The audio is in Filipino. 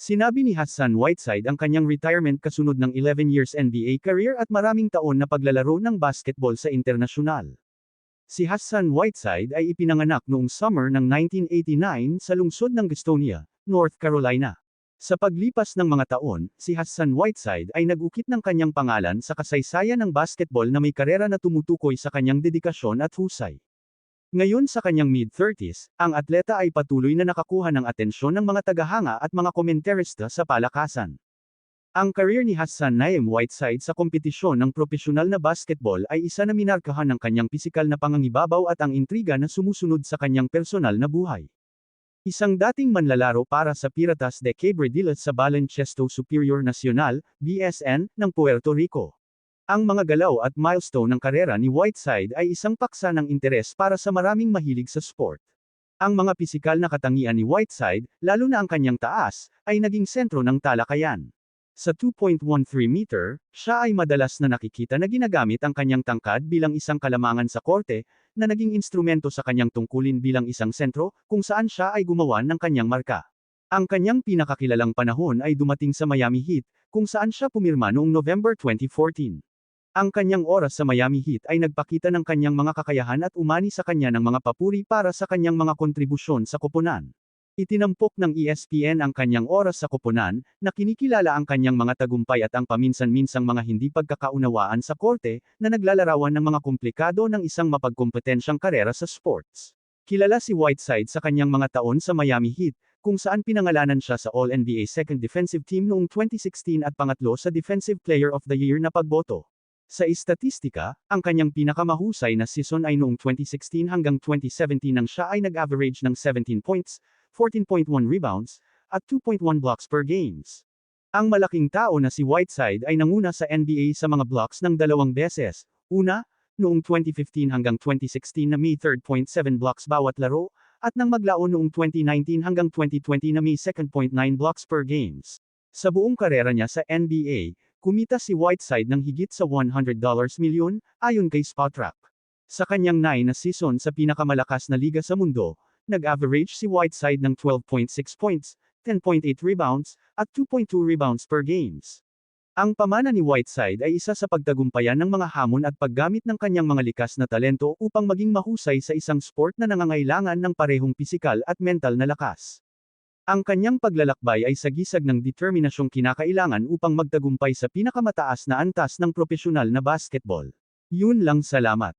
Sinabi ni Hassan Whiteside ang kanyang retirement kasunod ng 11 years NBA career at maraming taon na paglalaro ng basketball sa internasyonal. Si Hassan Whiteside ay ipinanganak noong summer ng 1989 sa lungsod ng Gastonia, North Carolina. Sa paglipas ng mga taon, si Hassan Whiteside ay nag-ukit ng kanyang pangalan sa kasaysayan ng basketball na may karera na tumutukoy sa kanyang dedikasyon at husay. Ngayon sa kanyang mid-30s, ang atleta ay patuloy na nakakuha ng atensyon ng mga tagahanga at mga komentarista sa palakasan. Ang career ni Hassan Naim Whiteside sa kompetisyon ng propesyonal na basketball ay isa na minarkahan ng kanyang pisikal na pangangibabaw at ang intriga na sumusunod sa kanyang personal na buhay. Isang dating manlalaro para sa Piratas de Cabredelas sa Baloncesto Superior Nacional, BSN, ng Puerto Rico. Ang mga galaw at milestone ng karera ni Whiteside ay isang paksa ng interes para sa maraming mahilig sa sport. Ang mga pisikal na katangian ni Whiteside, lalo na ang kanyang taas, ay naging sentro ng talakayan. Sa 2.13 meter, siya ay madalas na nakikita na ginagamit ang kanyang tangkad bilang isang kalamangan sa korte, na naging instrumento sa kanyang tungkulin bilang isang sentro, kung saan siya ay gumawa ng kanyang marka. Ang kanyang pinakakilalang panahon ay dumating sa Miami Heat, kung saan siya pumirma noong November 2014. Ang kanyang oras sa Miami Heat ay nagpakita ng kanyang mga kakayahan at umani sa kanya ng mga papuri para sa kanyang mga kontribusyon sa koponan. Itinampok ng ESPN ang kanyang oras sa koponan, na kinikilala ang kanyang mga tagumpay at ang paminsan-minsang mga hindi pagkakaunawaan sa korte, na naglalarawan ng mga komplikado ng isang mapagkompetensyang karera sa sports. Kilala si Whiteside sa kanyang mga taon sa Miami Heat, kung saan pinangalanan siya sa All-NBA Second Defensive Team noong 2016 at pangatlo sa Defensive Player of the Year na pagboto. Sa istatistika, ang kanyang pinakamahusay na season ay noong 2016 hanggang 2017 nang siya ay nag-average ng 17 points, 14.1 rebounds, at 2.1 blocks per games. Ang malaking tao na si Whiteside ay nanguna sa NBA sa mga blocks ng 2 beses. Una, noong 2015 hanggang 2016 na may 3.7 blocks bawat laro, at nang maglaon noong 2019 hanggang 2020 na may 2.9 blocks per games. Sa buong karera niya sa NBA, kumita si Whiteside ng higit sa $100 milyon, ayon kay Spotrac. Sa kanyang 9 na season sa pinakamalakas na liga sa mundo, nag-average si Whiteside ng 12.6 points, 10.8 rebounds, at 2.2 rebounds per games. Ang pamana ni Whiteside ay isa sa pagtagumpayan ng mga hamon at paggamit ng kanyang mga likas na talento upang maging mahusay sa isang sport na nangangailangan ng parehong pisikal at mental na lakas. Ang kanyang paglalakbay ay sagisag ng determinasyong kinakailangan upang magtagumpay sa pinakamataas na antas ng propesyonal na basketball. Yun lang, salamat.